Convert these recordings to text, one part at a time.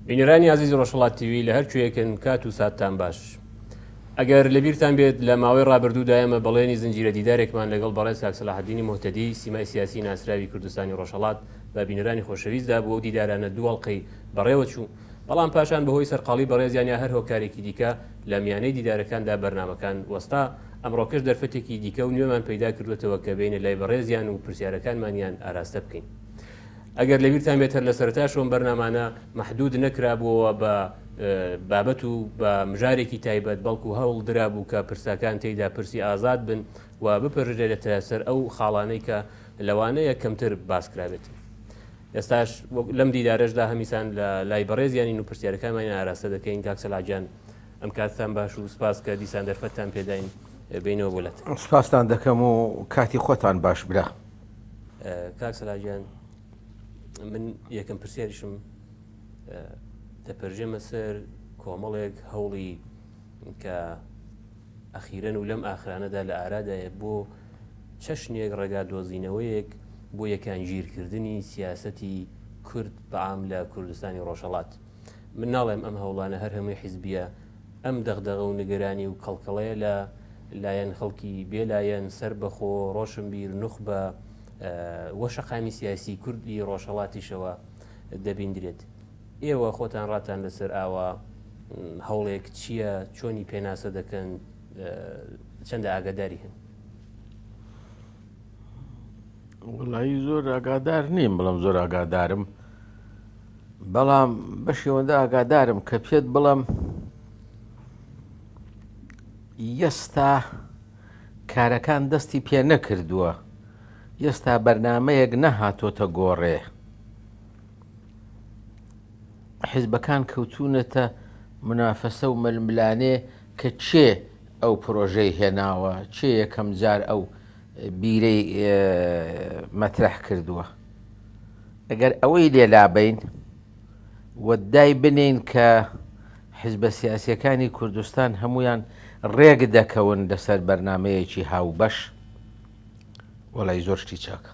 بینەرانی عزیز ڕۆژهەڵات تیوی لە هەرکوێکن کات و ساتتان باش. ئەگەر لەبیرتان بێت لە ماوەی ڕابردوودا ئێمە بەڵێنی زنجیرە دیدارێکمان لەگەڵ بەڕێز کاک سەلاحەددینی موهتەدی سیمای سیاسی ناسراوی کوردستانی ڕۆژهەڵات بە بینەرانی خۆشەویستدا بۆ ئەو دیدارانە دوو هەڵقەی بەڕێوە چوو، بەڵام پاشان بەهۆی سەرقاڵی بەڕێزیان یا هەر هۆکارێکی دیکە لە میانەی دیدارەکاندا بەرنامەکان وەستا ئەمڕۆکەش دەرفەتێکی دیکە و نوێمان پەیدا کردوێتەوە کە بینە لای بەڕێزیان و پرسیارەکانمانیان ئاراستە بکەین. ئەگەر لەبیرتان بێتەر لە سەرەتاشەوەم بەرنامانە محدود نەکرابووەوە بە بابەت و بە مژارێکی تایبەت، بەڵکو هەوڵ درابوو کە پرساکان تێیدا پرسی ئازاد بن و بپەرژێتە سەر ئەو خاڵانەی کە لەوانەیە کەمتر باسکرابێت. ئێستاش لەم دیدارەشدا هەمیسان لە لای بەڕێزیانی و پرسیارەکانمان ئاراستە دەکەین. کاک سەلاحجان ئەم کاتتان باش و سپاس کە دیسان دەرفەتتان پێداین بینەوە بۆلەت. سپاستان دەکەم و کاتی خۆتان باش برا. کاک سەلاحجان، من یەکەم پرسیاریشم دەپەرژێمە سەر کۆمەڵێک هەوڵی کە ئەخیرەن و لەم ئاخرانەدا لە ئارادایە بۆ چەشنێک ڕێگا دۆزینەوەیەک بۆ یەکانگیرکردنی سیاسەتی کورد بەعام لە کوردستانی ڕۆژهەڵات. من ناڵێم ئەم هەوڵانە هەر هەمووی حیزبیە، ئەم دەغدەغە و نیگەرانی و کەڵکەڵەیە لە لایەن خەڵکی بێلایەن سەر بەخۆ ڕۆشنبیر نوخبە وە شەقامی سیاسی کوردی ڕۆژهەڵاتیشەوە دەبیندرێت. ئێوە خۆتان ڕاتان لەسەر ئاوا هەوڵێک چییە، چۆنی پێناسە دەکەن، چەندە ئاگاداری هەن؟ وڵایی زۆر ئاگادار نیم، بەڵام زۆر ئاگادارم، بەڵام بەشێوەندە ئاگادارم کە پێت بڵم ئێستا کارەکان دەستی پێ نەکردووە، ئێستا بەرنامەیەک نەهاتۆتە گۆڕێ، حیزبەکان کەوتونەتە منافەسە و ململانێ کە چێ ئەو پرۆژەی هێناوە، چێ یەکەم جار ئەو بیرەی مەترەح کردووە. ئەگەر ئەوەی لێلابین وەدای بنین کە حیزبە سیاسیەکانی کوردستان هەمویان ڕێگ دەکەون لەسەر بەرنمەیەکی هاوبەش، وەڵای زۆر شتی چاکە،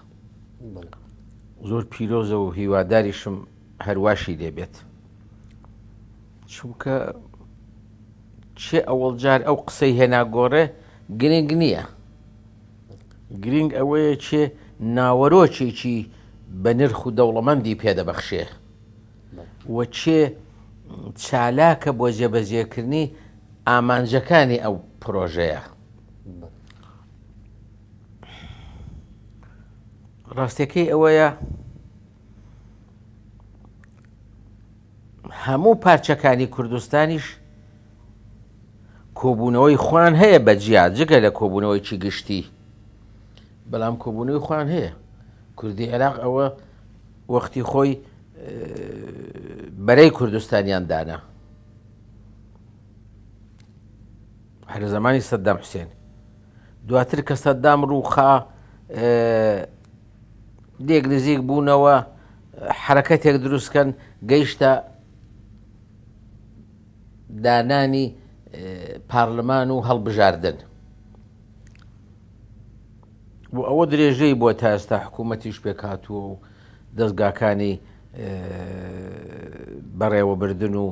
زۆر پیرۆزە و هیواداریشم هەرواشی لێبێت، چونکە چێ ئەوەڵ جار ئەو قسەی هێنا گۆڕێ گرنگ نییە، گرنگ ئەوەیە چێ ناوەرۆکێکی بە نرخ و دەوڵەمەندی پێدەبەخشێ وە چێ چالاکە بۆ جێبەجێکردنی ئامانجەکانی ئەو پرۆژەیە. ڕاستیەکەی ئەوەیە هەموو پارچەکانی کوردستانیش کۆبوونەوەی خوان هەیە بە جیا جگە لە کۆبوونەوەیکی گشتی، بەڵام کۆبوونەوەی خوان هەیە. کوردی عێراق ئەوە وەختی خۆی بەرەی کوردستانیان دانا، هەر زەمانی سەددام حوسێن، دواتر کە سەددام ڕووخا دێک نزیک بوونەوە حرەکەتێک دروستکەن گەیشتە دانانی پارلەمان و هەڵبژاردن و ئەوە درێژەی بۆ تا ئێستا حکوومەتیش پێکاتووە و دەستگاکانی بەڕێوەبردن و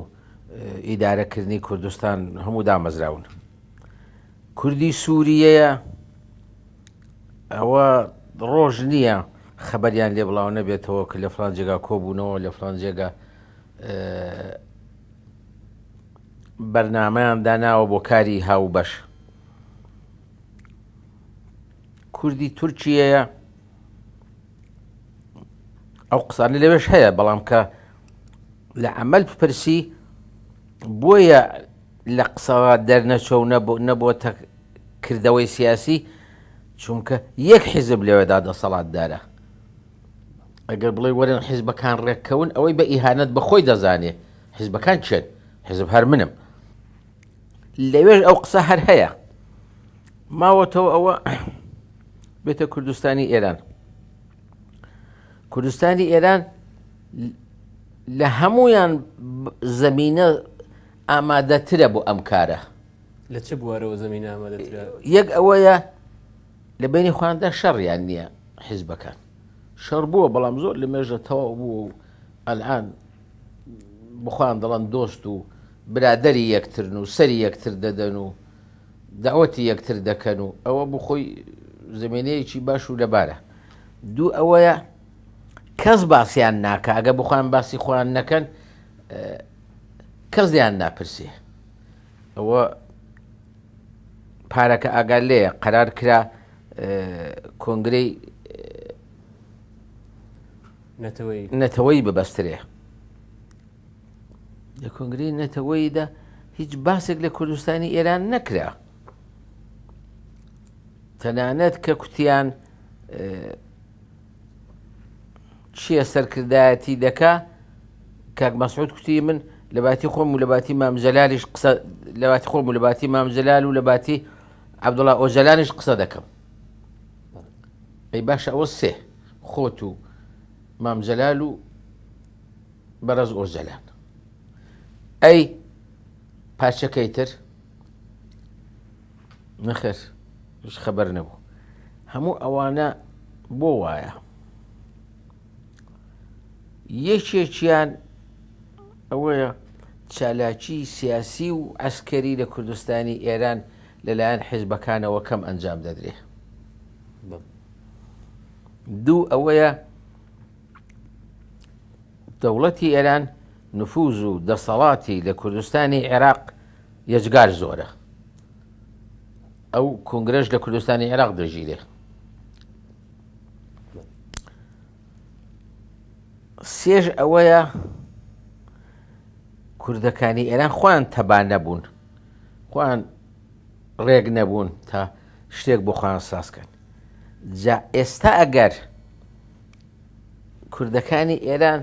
ئیدارەکردنی کوردستان هەموو دامەزراون. کوردی سووریەیە ئەوە ڕۆژ نییە خەبەریان لێ بڵاو نەبێتەوە کە لە فڵان جێگا کۆبوونەوە، لە فڵان جێگا بەرنامەیان داناوە بۆ کاری هاوبەش. کوردی تورکیەیە ئەو قسانە لەوێش هەیە، بەڵام کە لە عەمەل بپرسی بۆیە لە قسەوە دەرنەچۆ نەبۆتە کردەوەی سیاسی، چونکە یەک حیزب لەوێدا دەسەڵاتدارە. ئەگەر بڵێ وەرن حیزبەکان ڕێککەون ئەوەی بە ئیهانەت بەخۆی دەزانێ حیزبەکان چێن، حیزب هەر منم، لەوێش ئەو قسە هەر هەیە. ماوەتەوە ئەوە بێتە کوردستانی ئێران. کوردستانی ئێران لە هەمویان زەمینە ئامادەترە بۆ ئەم کارە. لە چه بوارەوە زەمینە ئامادەترە؟ یەک ئەوەیە لە بینی خواندا شەڕیان نییە، حیزبەکان شەڕ بووە، بەڵام زۆر لە مێژە تەواو بووە و ئەلعان بخۆیان دەڵێن دۆست و برادەری یەکترن و سەری یەکتر دەدەن و داوەتی یەکتر دەکەن و ئەوە بخۆی زمینەیەکی باش و لەبارە. دوو ئەوەیە کەس باسییان ناکە، ئەگە بخۆیان باسی خۆیان نەکەن کەس دیان ناپرسێ. ئەوە پارەکە ئاگال لێیە قەرار کرا کۆنگرەی نەتەوەی ببەسترێ. لە کۆنگرەی نەتەوەیدا هیچ باسێک لە کوردستانی ئێران نەکرا، تەنانەت کە کوتیان چییە سەرکردایەتی دەکا. کاک مەسعود کوتی من لە باتی خۆم و لە باتی مام جەلالیش قسە لە باتی خۆم و لە باتی مام جەلال و لە باتی عەبدوڵڵا ئۆجەلانیش قسە دەکەم. ئەی باشە ئەوە سێ خۆت و مام جەلال و بەڕێز ئۆجەلان، ئەی پاچەکەی تر نەخێر هیچ خەبەر نەبوو. هەموو ئەوانە بۆ وایە یەکێکیان ئەوەیە چالاکی سیاسی و عەسکەری لە کوردستانی ئێران لەلایەن حیزبەکانەوە کەم ئەنجام دەدرێ. دوو ئەوەیە دەوڵەتی ئێران نفوز و دەسەڵاتی لە کوردستانی عێراق یەجگار زۆرە، ئەو کۆنگرەش لە کوردستانی عێراق دەژیرێ. سێژ ئەوەیە کوردەکانی ئێران خۆیان تەبان نەبوون، خۆیان ڕێک نەبوون تا شتێک بۆ خۆیان سازکەن. جا ئێستا ئەگەر کوردەکانی ئێران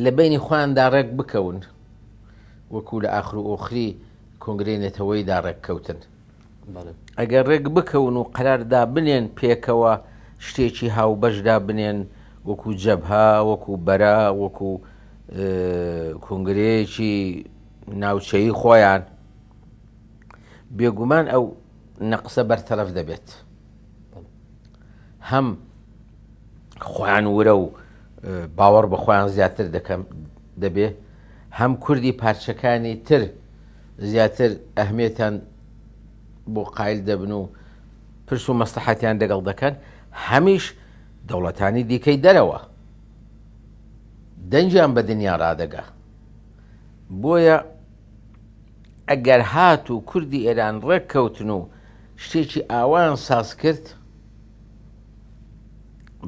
لە بینی خۆیاندا ڕێک بکەون وەکو لە ئاخر و ئۆخری کۆنگرەی نەتەوەیدا ڕێککەوتن، ئەگەر ڕێک بکەون و قەراردا بنێن پێکەوە شتێکی هاوبەشدا بنێن وەکو جەبهە، وەکو بەرە، وەکو کۆنگرەیەکی ناوچەیی خۆیان، بێگومان ئەو نەقسە بەرتەرەف دەبێت. هەم خۆیان ورە و باوەڕ بە خۆیان زیاتر دەبێ، هەم کوردی پارچەکانی تر زیاتر ئەهمیێتیان بۆ قایل دەبن و پرس و مەسلحەتیان لەگەڵ دەکەن. هەمیش دەوڵەتانی دیکەی دەرەوە دەنجیان بە دنیا ڕادەگا. بۆیە ئەگەر هات و کوردی ئێران ڕێککەوتن و شتێکی ئاوایان ساز کرد،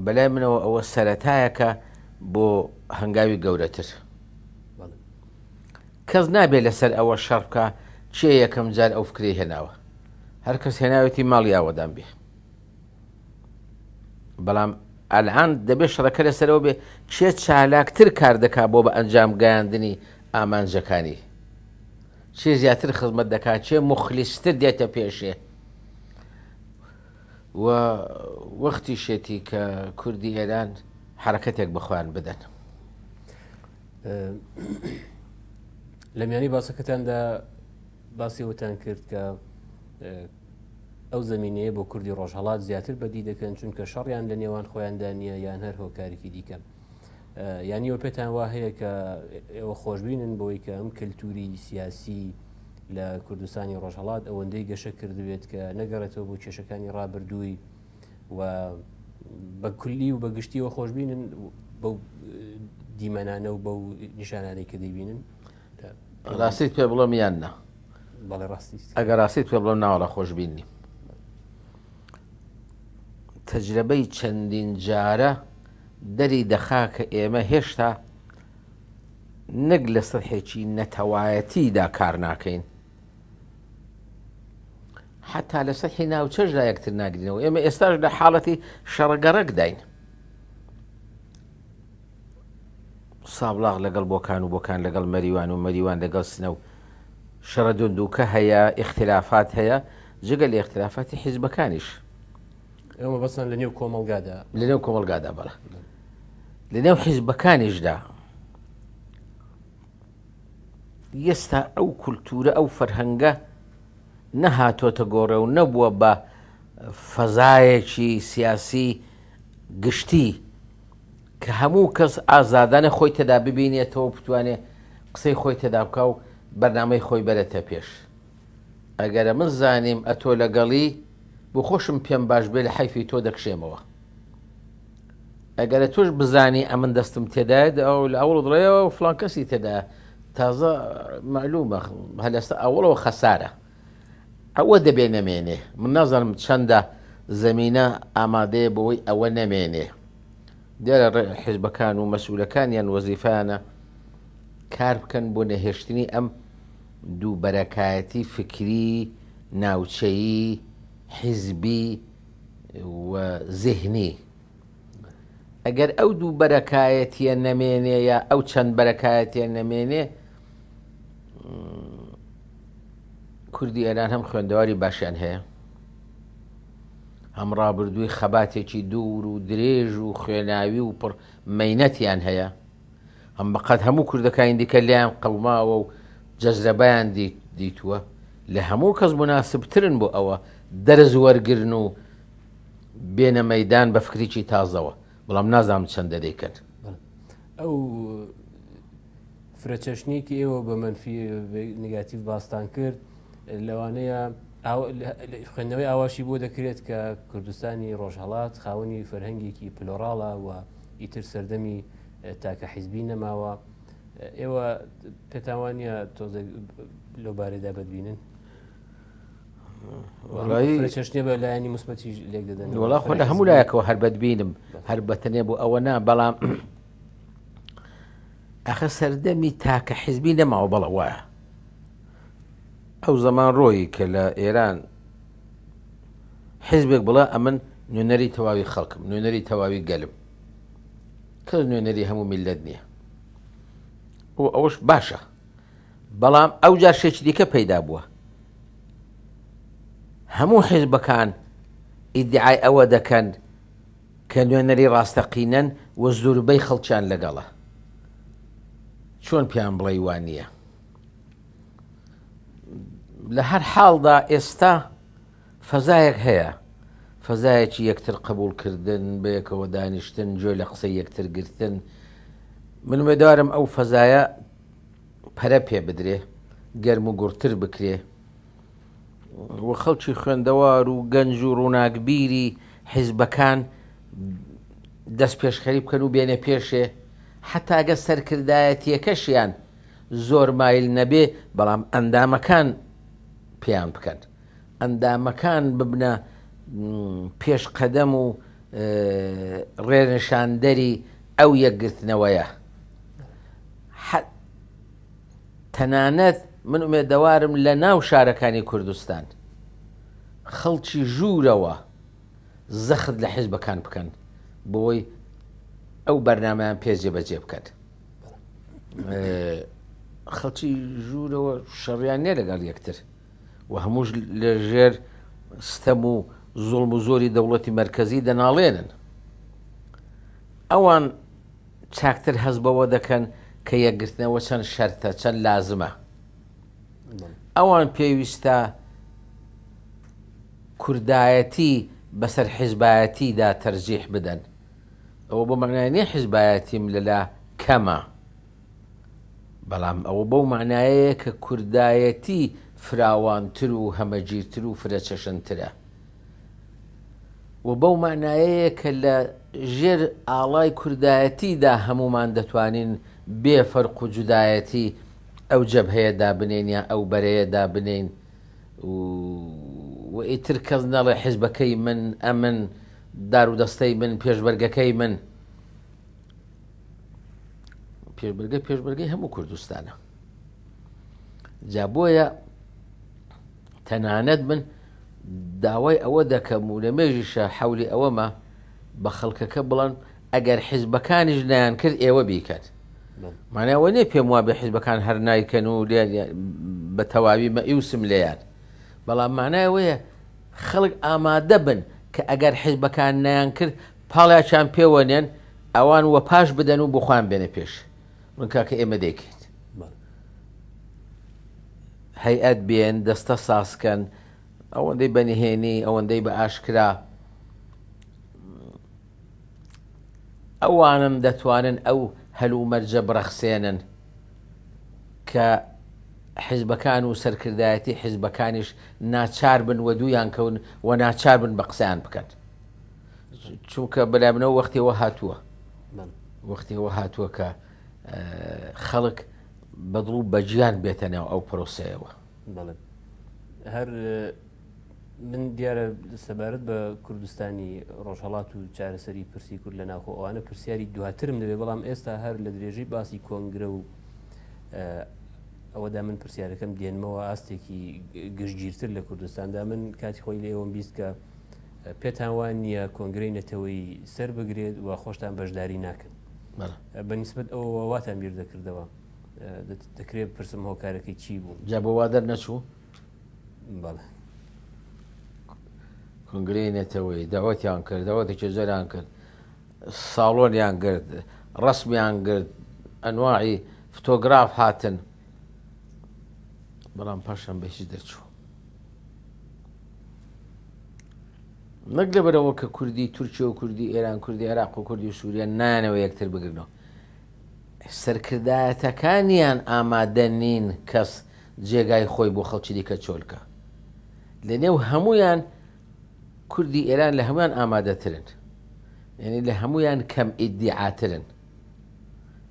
بەلای منەوە ئەوە سەرەتایەکە بۆ هەنگاوی گەورەتر. کەس نابێت لەسەر ئەوە شەڕ بکە چێ یەکەم جار ئەو فکرەی هێناوە، هەر کەس هێناوێتی ماڵی ئاوەدان بێ. بەڵام ئەلعان دەبێت شەڕەکە لەسەرەوە بێ چێ چالاکتر کار دەکا بۆ بە ئەنجام گەیاندنی ئامانجەکانی، چێ زیاتر خزمەت دەکات، چێ مخلیستر دێتە پێشێ. و وەختی شێتی کە کوردی ئێران حرەکەتێک بخۆیان بدەن. لە میانی باسەکەتاندا باسی وتان کرد کە ئەو زمینەیە بۆ کوردی ڕۆژهەڵات زیاتر بەدی دەکەن چونکە شەڕیان لە نێوان خۆیاندا نییە یان هەر هۆکارێکی دیکە. یانیوە پێتان وا هەیە کە ئێوە خۆشببینن بۆی کە ئەم کللتوری سیاسی لە کوردستانی ڕۆژهەڵات ئەوەندەی گەشە کردوێت کە نەگەڕێتەوە بۆ کێشەکانی ڕابردووی و بە کولی و بەگشتیەوە خۆشببینن بەو دیمەنانە و بەو نیشانانەی کە دەیبینن. ڕاستیت پێ بڵۆم یان نا؟ بەڵێ ڕاستی. ئەگەر ڕاستیت پێ بڵۆم ناوەڵە خۆشببینی. تەجربەی چەندین جارە دەری دەخا کە ئێمە هێشتا نەک لە سەرحێکی نەتەوایەتیدا کار ناکەین، حتا لە سەرحی ناوچەشدا یەکتر ناگرینەوە. ئێمە ئێستاش لە حاڵەتی شەڕەگەڕەک داین. سابلاغ لەگەڵ بۆکان و بۆکان لەگەڵ مەریوان و مەریوان لەگەڵ سنە و شەڕە دوندووکە هەیە، ئیختلافات هەیە، جگە لە ئیختلافاتی حیزبەکانیش. ئێمە بەسەن لە نێو کۆمەڵگادا بەڵە لە نێو حیزبەکانیشدا ئێستا ئەو کولتورە ئەو فەرهەنگە نەهاتۆتە گۆڕێ و نەبووە بە فەزایەکی سیاسی گشتی کە هەموو کەس ئازادانە خۆی تێدا ببینێتەوە بتوانێت قسەی خۆی تێدا بکە و بەرنامەی خۆی بەرێتە پێش. ئەگەرە من زانیم ئەتۆ لەگەڵی بۆ خۆشم پێم باش بێ لە حیفی تۆ دەکشێمەوە. ئەگەرە تۆش بزانی ئەمن دەستم تێدایە ئەو لە ئەوڵ دڵێەوە و فلان کەسی تێدا تازە معلومە هەلەستا ئەوڵەوە خەسارە. ئەوە دەبێ نەمێنێ. من نازانم چەندە زەمینە ئامادەیە بەوەی ئەوە نەمێنێ. دیارە حیزبەکان و مەسئولەکانیان وەزیفانە کار بکەن بۆ نەهێشتنی ئەم دوو بەرەکایەتی فکری ناوچەیی حیزبی و زیهنی. ئەگەر ئەو دوو بەرەکایەتیە نەمێنێ یا ئەو چەند بەرەکایەتیە نەمێنێ کوردی ئێران هەم خوێندەواری باشیان هەیە، هەم ڕابردووی خەباتێکی دوور و درێژ و خوێناوی و پڕ مەینەتیان هەیە، هەم بەقەت هەموو کوردەکانی دیکە لیان قەوماوە و جەزرەبەیان دیتووە لە هەموو کەس مناسبترن بۆ ئەوە دەرز وەرگرن و بێنە مەیدان بە فکرێکی تازەوە. بەڵام نازانم چەندە دەیکەن. ئەو فرەچەشنێکی ئێوە بە مەنفی نگاتیڤ باستان کرد لەوانەیە خوێندنەوەی ئاواشی بۆ دەکرێت کە کوردستانی ڕۆژهەڵات خاوەنی فەرهەنگێکی پلۆڕاڵە و ئیتر سەردەمی تاکە حیزبی نەماوە. ئێوە پێتاوانە تۆزە لەو بارەدا بەدبینن؟ چشتێ بە لایانی مسبەتی لێک دەدەن. وڵا خۆ لە هەموو لایەکەوە هەر بەدبینم، هەر بەتەنێ بۆ ئەوە نا، بەڵام ئەخە سەردەمی تاکە حیزبی نەماوە. بەڵە وایە ئەو زەمان ڕۆیی کە لە ئێران حیزبێک بڵە ئەمن نوێنەری تەواوی خەڵکم، نوێنەری تەواوی گەلم، کەس نوێنەری هەموو میلەت نییە. ئەوەش باشە، بەڵام ئەو جار شێکی دیکە پەیدا بووە. هەموو حیزبەکان ئیدعای ئەوە دەکەن کە نوێنەری ڕاستەقینەن و زۆربەی خەڵکیان لەگەڵە. چۆن پیان بڵێ وان نییە؟ لە هەر حاڵدا ئێستا فەزایەک هەیە، فەزایەکی یەکتر قبولکردن، بەیەکەوە دانیشتن، گوێ لە قسەی یەکتر گرتن. من وێدارم ئەو فەزایە پەرە پێ بدرێ، گەرم و گورتر بکرێ و خەڵکی خوێندەوار و گەنج و ڕووناکبیری حیزبەکان دەست پێشخەری بکەن و بێنە پێشێ، حتا ئەگە سەرکردایەتیەکەشیان زۆر مایل نەبێ، بەڵام ئەندامەکان پێیان بکەن، ئەندامەکان ببنە پێش قەدەم و ڕێنشاندەری ئەو یەکگرتنەوەیە. تەنانەت من ئومێدەوارم لە ناو شارەکانی کوردستان خەڵکی ژوورەوە زەخت لە حیزبەکان بکەن بۆی ئەو بەرنامەیان پێ جێبەجێ بکەن. خەڵکی ژوورەوە شەڕیان نێ لەگەڵ یەکتر و هەمووش لە ژێر ستەم و زوڵم و زۆری دەوڵەتی مەرکەزی دەناڵێنن. ئەوان چاکتر هەز بەوە دەکەن کە یەکگرتنەوە چەند شەرتە، چەند لازمە. ئەوان پێویستە کوردایەتی بەسەر حیزبایەتیدا تەرجیح بدەن. ئەوە بۆ معنای نییە حیزبایەتیم لەلا کەمە، بەڵام ئەوە بەو معنایەیە کە کوردایەتی فراوانتر و هەمەگیرتر و فرەچەشنترە، و بەو معنایەیە کە لە ژێر ئاڵای کوردایەتیدا هەمومان دەتوانین بێ فەرق و جودایەتی ئەو جەبهەیەدا بنین یا ئەو بەرەیەدا بنین و ئیتر کەس نەڵێ حیزبەکەی من، ئەمن دار و دەستەی من، پێشبەرگەکەی من. پێشبەرگەی هەموو کوردستانە. جا بۆیە تەنانەت من داوای ئەوە دەکەم و لە مێژیشە حەولی ئەوەمە بە خەڵکەکە بڵێن ئەگەر حیزبەکانیش لایەن کرد ئێوە بیکەن. مانایەوە نێ پێم وابێ حیزبەکان هەر نایکەن و بە تەواوی مەئیوسم لێیان، بەڵام مانایەوەیە خەڵک ئامادە بن کە ئەگەر حیزبەکان نایان کرد پاڵیاچیان پێوەنێن، ئەوان وە پاش بدەن و بخوان بێنە پێش. من کاکە ئێمە دەیکەین هەیئەت بێن، دەستە ساسکەن، ئەوەندەی بەنهێنی، ئەوەندەی بە ئاشکرا، ئەوانم دەتوانن ئەو هەلومەرجە بڕەخسێنن کە حیزبەکان و سەرکردایەتی حیزبەکانیش ناچار بن و دوویان کەون و ناچار بن بە قسەیان بکەن چونکە بەلامنەوە وەختیەوە هاتووە وەختیەوە هاتووە کە خەڵک بەدڵ و بەجیان بێتە ناو ئەو پرۆسەیەوە. بەڵێ هەر من دیارە سەبارەت بە کوردستانی ڕۆژهەڵات و چارەسەری پرسی کورد لە ناوخۆ ئەوانە پرسیاری دواترم دەبێت بەڵام ئێستا هەر لە درێژەی باسی کۆنگرە و ئەوەدا من پرسیارەکەم دێنمەوە ئاستێکی گشتگیرتر لە کوردستاندا من کاتی خۆی لێەوەم بیست کە پێتان وان نییە کۆنگرەی نەتەوەی سەر بگرێت و خۆشتان بەشداری ناکەن بەنسبەت ئەوە واتان بیر دەکردەوە دەکرێت پرسم هۆکارەکەی چی بوو جا بۆ وا دەرنەچوو بەڵێ کۆنگرەی نێتەوەی داوەتیان کرد داوەتێکی زۆریان کرد ساڵۆنیان کرد ڕسمیان کرد ئەنواعی فتۆگراف هاتن بەڵام پاشان بەشی دەرچوو نەک لەبەرەوە کە کوردی تورکیا و کوردی ئێران کوردی عێراق و کوردی سووریا نانەوە یەکتر بگرنەوە سەرکردایەتەکانیان ئامادە نین کەس جێگای خۆی بۆ خەڵکی دیکە چۆلکە لە نێو هەمویان کوردی ئێران لە هەمویان ئامادەترن یعنی لە هەمویان کەم ئیدعاترن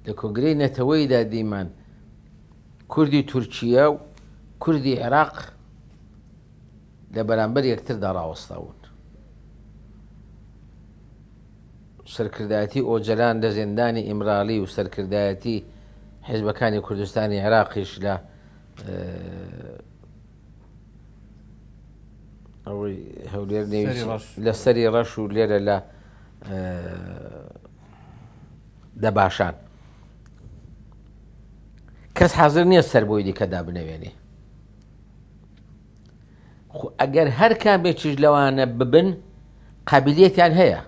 لە کۆنگرەی نەتەوەیدا دیمان کوردی تورکیا و کوردی عێراق لە بەرامبەر یەکتردا ڕاوەستاون سەرکردایەتی ئۆجەلان لە زیندانی ئیمرالی و سەرکردایەتی حیزبەکانی کوردستانی عێراقیش لە ئەوەی هەولێر لە سەری ڕەش و لێرە لە دەباشان کەس حەزر نییە سەر بۆی دیکەدا بنەوێنێ ئەگەر هەر کامێکیش لەوانە ببن قابلیەتیان هەیە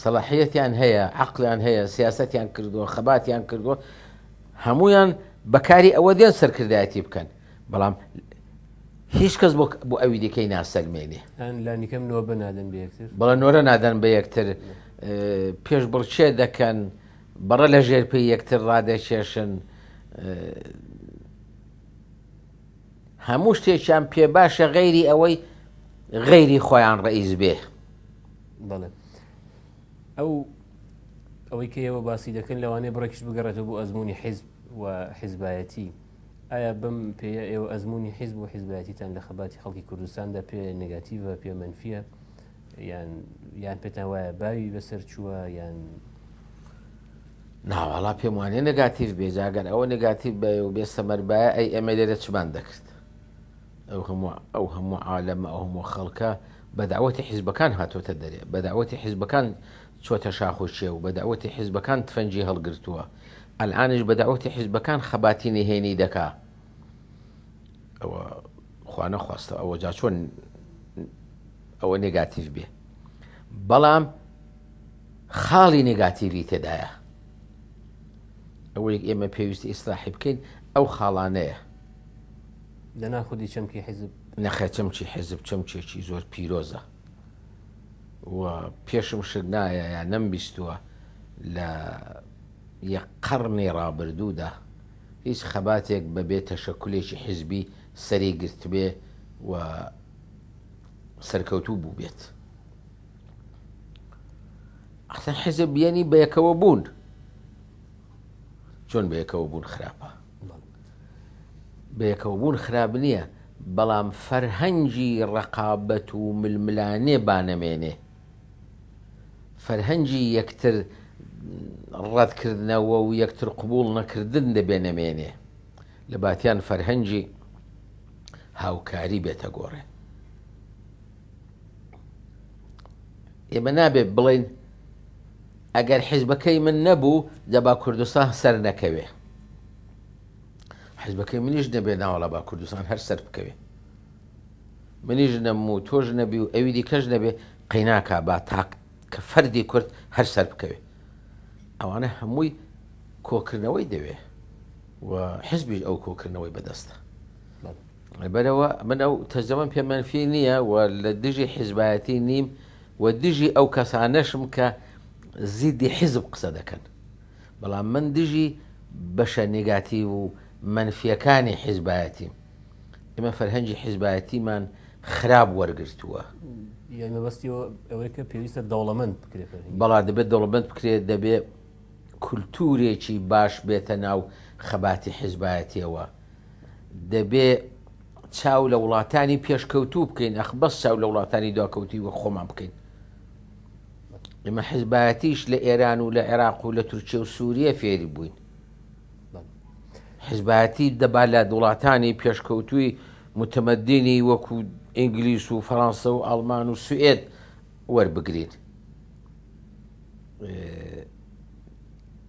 سەلاحیەتیان هەیە عەقلیان هەیە سیاسەتیان کردووە خەباتیان کردووە هەمویان بەکاری ئەوە دێن سەرکردایەتی بکەن بەڵام هیچ کەس بۆ ئەوی دیکەی ناسەلمێنێ لانیکەم نۆ بەنادەن بە یەکتر بەڵە نۆرە نادەن بە یەکتر پێش بڕچێ دەکەن بەڕە لە ژێرپەی یەکتر ڕادەکێشن هەموو شتێکیان پێ باشە غەیری ئەوەی غەیری خۆیان ڕئیس بێ بەڵێ ئەوەی کە ئێوە باسی دەکەن لەوانەیە بڕێکیش بگەڕێتەوە بۆ ئەزمموی حیزب و حیزبایەتی ئایا بم پێە ئێوە ئەزمموی حیزب و حیزبایەتیتان لە خەباتی خەڵکی کوردستاندا پێ نگاتیڤە پێ منفیە یان پێتان وایە باوی بەسەر چووە یان ناوەڵا پێم وانێ نگاتیڤ بێجاگەن ئەوە نگاتیڤ بێ و بێ سەمەربایە ئەی ئەمە لێرە چمان دەکرد ئەو هەموو عالەمە ئەو هەموو خەڵکە بە داوەتی حیزبەکان هاتۆتە دەرێ بە داوەتی حیزبەکان چۆتە شاخۆچێ و بە داوەتی حیزبەکان تفەنجی هەڵگرتووە ئەلعانش بە داوەتی حیزبەکان خەباتی نهێنی دەکا ئەوە خوا نەخواستە ئەوە جا چۆن ئەوە نگاتیڤ بێ بەڵام خاڵی نگاتیڤی تێدایە ئەوەی ئێمە پێویستی ئیسلاحی بکەین ئەو خاڵانەیە دەناخودی چەمکی حیزب نەخێ چەمکی حیزب چەمکێکی زۆر پیرۆزە و پێشم شت نایە یا نەمبیستووە لە یەک قەڕنی ڕابردوودا هیچ خەباتێک بەبێ تەشەکولێکی حیزبی سەری گرت بێ و سەرکەوتوو بوو بێت ئەخسەن حیزب بیانی بە یەکەوە بوون چۆن بە یەکەوە بوون خراپە بە یەکەوە بوون خراپ نییە بەڵام فەرهەنگی ڕەقابەت و ململانێ بانەمێنێ فەرهەنگی یەکتر ڕەتکردنەوە و یەکتر قبول نەکردن دەبێنەمێنێ لە باتیان فەرهەنگی هاوکاری بێتە گۆڕێ ئێمە نابێت بڵێن ئەگەر حیزبەکەی من نەبوو دەبا کوردستان سەر نەکەوێ حیزبەکەی منیش نەبێ ناوەڵا با کوردستان هەر سەر بکەوێ منیش نەموو تۆش نەبی و ئەوی دیکەش نەبێ قەیناکە با تاک کە فەردی کورد هەر سەر بکەوێ ئەوانە هەمووی کۆکردنەوەی دەوێ و حیزبیش ئەو کۆکردنەوەی بەدەستە بەرەوە من ئەو تەرجەمەم پێ مەنفی نییە و لە دژی حیزبایەتی نیم و دژی ئەو کەسانەشم کە زیدی حیزب قسە دەکەن بەڵام من دژی بەشە نێگاتیڤ و منفیەکانی حیزبایەتی. ئێمە فەرهەنگی حیزبایەتیمان خراپ وەرگرتووە. یعنی مەبەستیەوە ئەوەی کە پێویستە دەوڵەمەند بکرێت. بەڵا دەبێت دەوڵەمەند بکرێت، دەبێت کولتورێکی باش بێتە ناو خەباتی حیزبایەتیەوە، دەبێت چاو لە وڵاتانی پێشکەوتوو بکەین، بەس چاو لە وڵاتانی دواکەوتی وە خۆمان بکەین. ئێمە حیزبایەتیش لە ئێران و لە عێراق و لە تورکیە و سووریە فێری بووین. حیزبایەتی دەبا لە وڵاتانی پێشکەوتووی متمەدینی وەکو ئینگلیس و فەڕەنسا و ئەڵمان و سوئێد وەربگرین،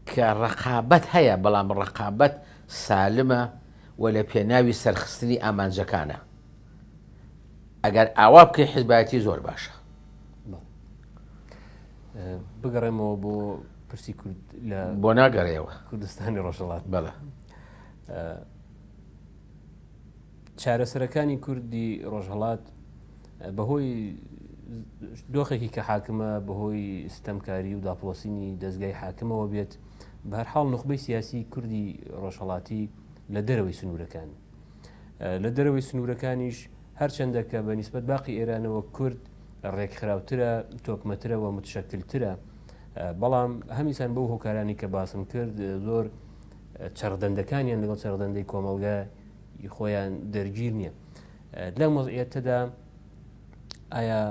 کە ڕقابەت هەیە، بەڵام ڕقابەت سالمە و لە پێناوی سەرخستنی ئامانجەکانە. ئەگەر ئاوا بکەی حیزبایەتی زۆر باشە. بگەڕێمەوە بۆ پرسی کورد لە بۆ ناگەڕێەوە کوردستانی ڕۆژهەڵات. بەڵێ چارەسەرەکانی کوردی ڕۆژهەڵات بەهۆی دۆخێکی کە حاکمە، بەهۆی ستەمکاری و داپۆسینی دەستگای حاکمەوە بێت، بە هەر حاڵ نخبەی سیاسی کوردی ڕۆژهەڵاتی لە دەرەوەی سنوورەکان، لە دەرەوەی سنوورەکانیش هەرچەندە کە بە نیسبەت باقی ئێرانەوە کورد ڕێکخراوترە، تۆکمەترە و متشەکلترە، بەڵام هەمیسان بەو هۆکارانی کە باسم کرد زۆر چەڕدەندەکانیان لەگەڵ چەڕدەندەی کۆمەڵگە خۆیان دەرگیر نییە. لەم وەزعیەتەدا ئایا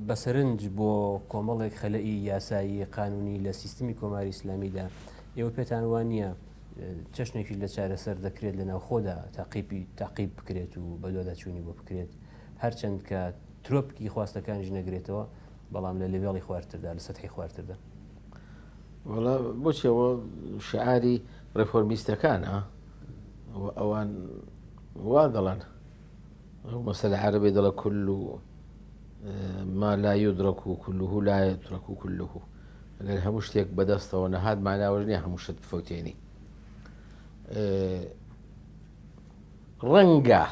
بەسەرنج بۆ کۆمەڵێک خەلەئی یاسایی قانونی لە سیستمی کۆماری ئیسلامیدا ئێوە پێتان وان نییە چەشنێکی لە چارەسەر دەکرێت لە ناوخۆدا تاقیب بکرێت و بە دوواداچوونی بۆ بکرێت، هەرچەند کە ترۆپکی خواستەکانیش نەگرێتەوە، بەڵام لە لێڤێڵی خواردتردا، لە سەتحی خواردتردا؟ وڵا بۆچەوە شعاری ڕێفۆرمیستەکانە ئەوان وا دەڵێن، مەسەلە عەرەبی دەڵێ كل ما لا يدرك كله لا يترك كله. ئەگەر هەموو شتێک بەدەستەوە نەهات ماناوەش نییە هەموو شت بفەوتێنی. ڕەنگە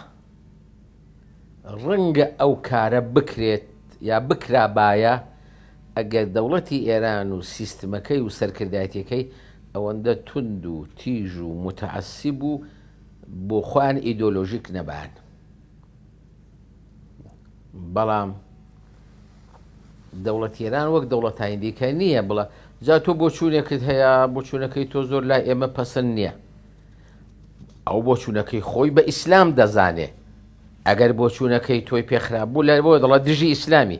ئەو کارە بکرێت یا بکرابایە ئەگەر دەوڵەتی ئێران و سیستمەکەی و سەرکردایەتەکەی ئەوەندە تند و تیژ و متعەسیب و بۆ خۆیان ئیدۆلۆژیک نەبان. بەڵام دەوڵەتی ئێران وەک دەوڵەتانی دیکە نییە بڵە جا تۆ بۆ چوونێکت هەیە، بۆ چوونەکەی تۆ زۆر لای ئێمە پەسەند نییە. ئەو بۆ چوونەکەی خۆی بە ئیسلام دەزانێ، ئەگەر بۆ چوونەکەی تۆی پێخراب بوو لە بۆ دەڵێت دژی ئیسلامی،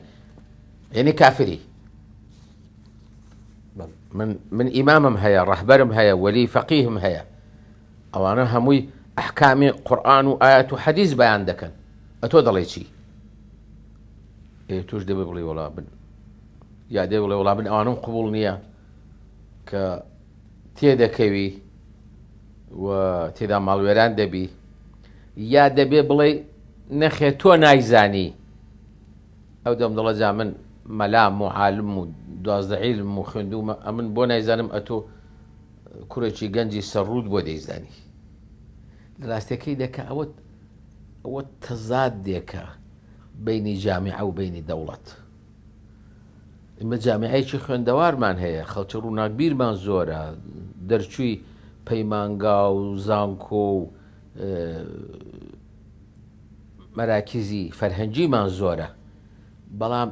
یعنی کافری. من ئیمامم هەیە، ڕەهبەرم هەیە، وەلی فەقیهم هەیە، ئەوانە هەمووی ئەحکامی قورئان و ئایەت و حەدیث بەیان دەکەن، ئەتۆ دەڵێ چی؟ توش دەبێ بڵێ وەڵا بن، یا دێ بڵێ وەڵا بن ئەوانم قبوڵ نییە کە تێدەکەوی و تێدا ماڵوێران دەبی، یا دەبێ بڵێ نەخێ تۆ نایزانی. ئەو دەم دەڵە جا من مەلام و عالم و 12 عیلم و خوێندوومە، ئەمن بۆ نایزانم ئەتۆ کوڕێکی گەنجی سەرڕوود بۆ دەیزانی. لە ڕاستیەکەی دەکە ئەوە تەزادێکە بینی جامیعە و بینی دەوڵەت. ئمە جامیعەیەکی خوێندەوارمان هەیە، خەڵکی ڕووناکبیرمان زۆرە، دەرچووی پەیمانگا و زانکۆ و مەراکیزی فەرهەنگیمان زۆرە، بەڵام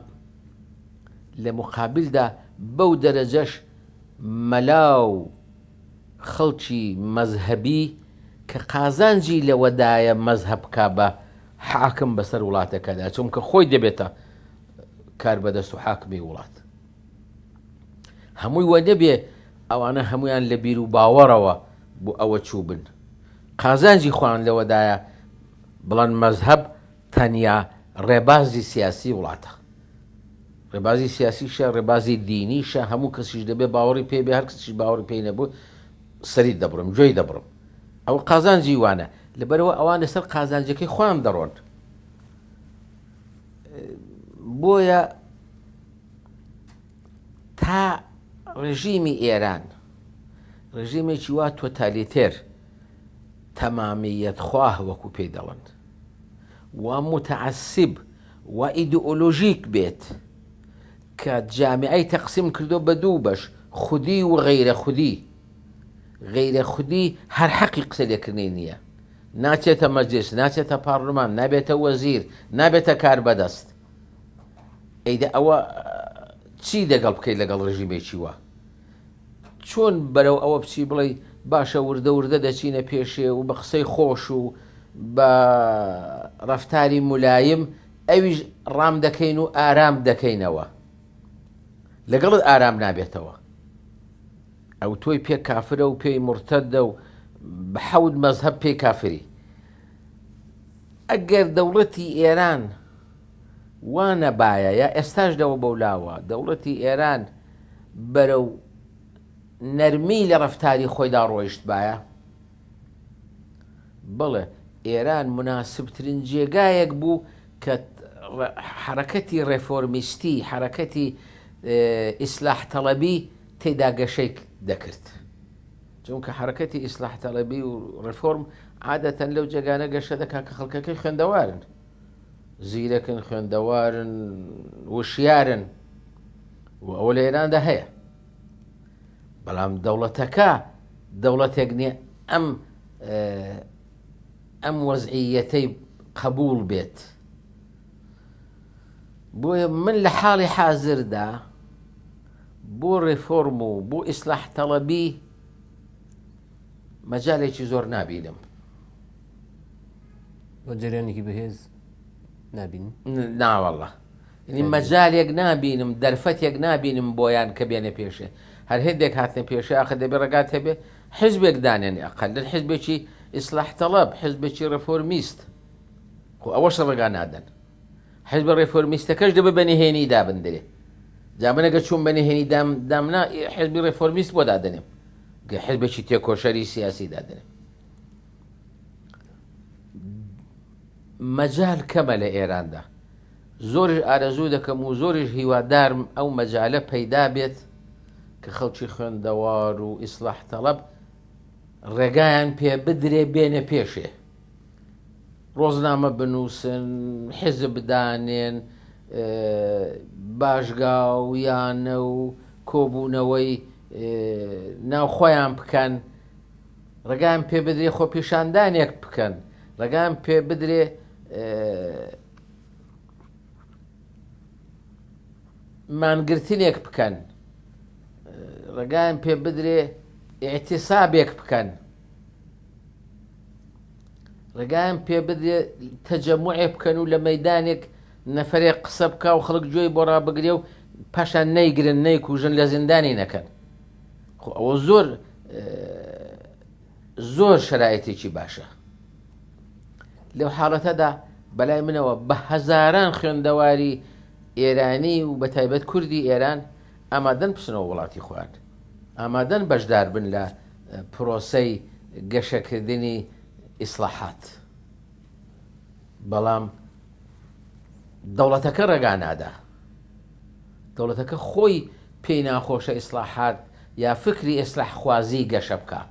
لە مقابلدا بەو دەرەجەش مەلا و خەڵکی مەزهەبی کە قازانجی لەوەدایە مەزهەب کا بە حاکم بەسەر وڵاتەکەدا، چونکە خۆی دەبێتە کار بەدەست و حاکمی وڵات. هەمووی وە دەبێ ئەوانە هەمویان لە بیر و باوەڕەوە بۆ ئەوە چوو بن، قازانجی خۆیان لەوەدایە بڵەن مەزهەب تەنیا ڕێبازی سیاسی وڵاتە، ڕێبازی سیاسیشە، ڕێبازی دینیشە، هەموو کەسیش دەبێ باوەڕی پێ بێ، هەر کەسیش باوەڕی پێی نەبوو سەری دەبڕم، گوێی دەبڕم. ئەو قازانجی وانە، لەبەرەوە ئەوان لەسەر قازانجەکەی خۆیان دەڕۆن. بۆیە تا ڕژیمی ئێران ڕژیمێکی وا تۆتالیتێر تەمامیەت خواه وەکو پێی دەڵێن و متعەسیب و ئیدئۆلۆژیک بێت کە جامیعەی تەقسیم کردو بە دوو بەش، خودی و غەیرە خودی، غیرە خودی هەر حەقی قسە لێکردنی نییە، ناچێتە مەجلیس، ناچێتە پارلمان، نابێتە وەزیر، نابێتە کار بەدەست. ئەیدە ئەوە چی دەگەڵ بکەیت لەگەڵ ڕژیمێکی وە؟ چۆن بەرەو ئەوە بچی بڵێ باشە وردە وردە دەچینە پێشێ و بە قسەی خۆش و بە ڕەفتاری مولایم ئەویش ڕام دەکەین و ئارام دەکەینەوە، لەگەڵت ئارام نابێتەوە. ئەو تۆی پێ کافرە و پێی مرتەدە و بە حەود مەزهەب پێی کافری. ئەگەر دەوڵەتی ئێران وانە باە یا ئێستاش دەوە بەولاوە دەوڵەتی ئێران بەرەو نەرمی لە ڕەفتاری خۆیدا ڕۆیشت باە، بڵێ ئێران مناسبترین جێگایەک بوو کە حرەکەتی ڕێفۆرمیستی، حرەکەتی ئیسلاح تەڵەبی تێدا گەشەی دەکرد، چونکە حرەکەتی ئیسلاح تەڵەبی و ڕێفۆرم عادەتەن لەو جێگانە گەشە دەکات کە خەڵکەکەی خوێندەوارن، زیرەکن، خوێندەوارن، وشیارن و ئەوە لە ئێراندا هەیە. بەڵام دەوڵەتەکە دەوڵەتێک نییە ئەم وەزعیەتەی قبول بێت. بۆیە من لە حاڵی حازردا بۆ ڕێفۆرم و بۆ ئیسلاح تەڵەبی مەجالێکی زۆر نابینم. بۆ جریانێکی بەهێز نابین؟ ناوەڵڵە، ینی مەجالێک نابینم، دەرفەتێک نابینم بۆیان کە بێنە پێشێ. هەر هێندێک هاتنە پێشێ ئاخە دەبێ ڕێگات هەبێ حیزبێک دانێنێ، ئەقەلەن حیزبێکی ئیسلاح تەڵەب، حیزبێکی ڕێفۆرمیست. خۆ ئەوەش ڕێگا نادەن. حیزبە ڕێفۆرمیستەکەش دەبێ بەنهێنی دابندرێ. جا من ئەگەر چوون بەنهێنی دامنا حیزبی ڕێفۆرمیست بۆ دادەنێم، کە حیزبێکی تێکۆشەری سیاسی دادەنێم. مەجال کەمە لە ئێراندا، زۆریش ئارەزوو دەکەم و زۆریش هیوادارم ئەو مەجالە پەیدا بێت کە خەڵکی خوێندەوار و ئیسلاح تەڵەب ڕێگایان پێ بدرێ بێنە پێشێ، ڕۆژنامە بنووسن، حیزب بدانێن، باشگا و یانە و کۆبوونەوەی ناوخۆیان بکەن، ڕێگایان پێ بدرێ خۆ پیشاندانێک بکەن، ڕێگایان پێ بدرێ مانگرتنێک بکەن، ڕێگایان پێ بدرێ ئیعتیسابێک بکەن، ڕێگایان پێ بدرێ تەجەموعێ بکەن و لە مەیدانێک نەفرێک قسە بکە و خەڵک گوێی بۆ ڕابگرێ و پاشان نەیگرن نەیکوژن لە زیندانی نەکەن. خۆ ئەوە زۆر شرایەتێکی باشە. لەو حاڵەتەدا بەلای منەوە بە هەزاران خوێندەواری ئێرانی و بە تایبەت کوردی ئێران ئامادەن بچنەوە وڵاتی خۆیان، ئامادەن بەشدار بن لە پرۆسەی گەشەکردنی ئیسلاحات. بەڵام دەوڵەتەکە ڕێگا نادا، دەوڵەتەکە خۆی پێی ناخۆشە ئیسلاحات یا فکری ئیسلاح خوازی گەشە بکە.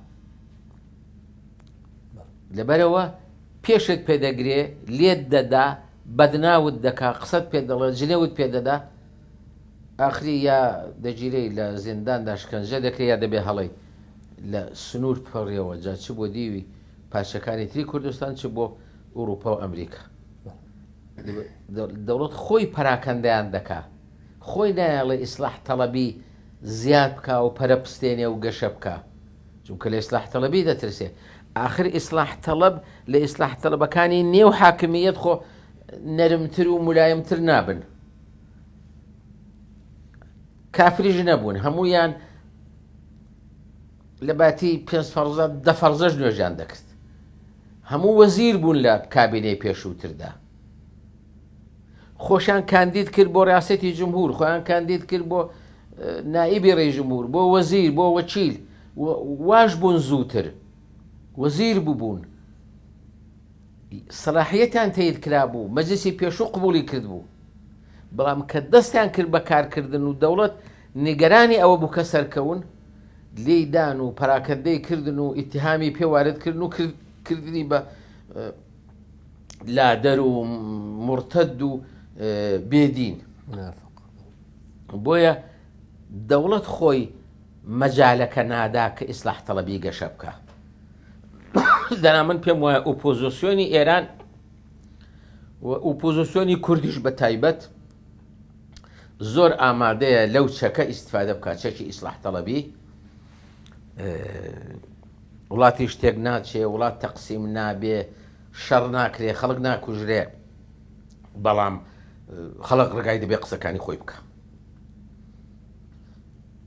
لەبەرەوە پێشت پێدەگرێ، لێت دەدا، بەدناوت دەکا، قسەت پێ دەڵێ، جلێوت پێ دەدا، ئاخری یا دەگیرەی لە زینداندا شکنجە دەکرێت یا دەبێ هەڵی لە سنوور پەڕێەوە. جا چ بۆ دیوی پاشەکانی تری کوردستان، چ بۆ ئوروپا و ئەمریکا. دەوڵەت خۆی پەراکەندەیان دەکا، خۆی نایڵێ ئیسلاح تەڵەبی زیاد بکە و پەرەپستێنێ و گەشە بکە، چونکە لە ئیسلاح تەڵەبی دەترسێ. آخر ئیسلاح تەڵەب لە ئیسلاح تەڵەبەکانی نێو حاکمیەت خۆ نەرمتر و مولایمتر نابن، کافریش نەبوون، هەمویان لە باتی 5% 10% نوێژیان دەکرد، هەموو وەزیر بوون لە کابینەی پێشووتردا، خۆشیان کاندید کرد بۆ ڕیاسەتی جمهور، خۆیان کاندید کرد بۆ نائیبی ڕێی جمهور، بۆ وەزیر، بۆ وەکیل، واش بوون زووتر وەزیر ببوون، سەلاحیەتیان تەیید کرابوو، مەجلیسی پێشوو قبوڵی کرد بوو. بەڵام کە دەستیان کرد بە کارکردن و دەوڵەت نیگەرانی ئەوە بوو کە سەرکەون، لێدان و پەراکەندەی کردن و ئیتیهامی پێواردکردن و کردنی بە لادەر و مرتەد و بێدین. بۆیە دەوڵەت خۆی مەجالەکە نادا کە ئیسلاح تەڵەبی گەشە بکە. دەنا من پێم وایە ئۆپۆزیسیۆنی ئێران و ئۆپۆزیسیۆنی کوردیش بە تایبەت زۆر ئامادەیە لەو چەکە ئیسیفادە بکات، چەکی ئیسلاح تەڵەبی. وڵاتی شتێک ناچێ، وڵات تەقسیم نابێ، شەڕ ناکرێ، خەڵک ناکوژرێ، بەڵام خەڵک ڕگای دەبێ قسەکانی خۆی بکە.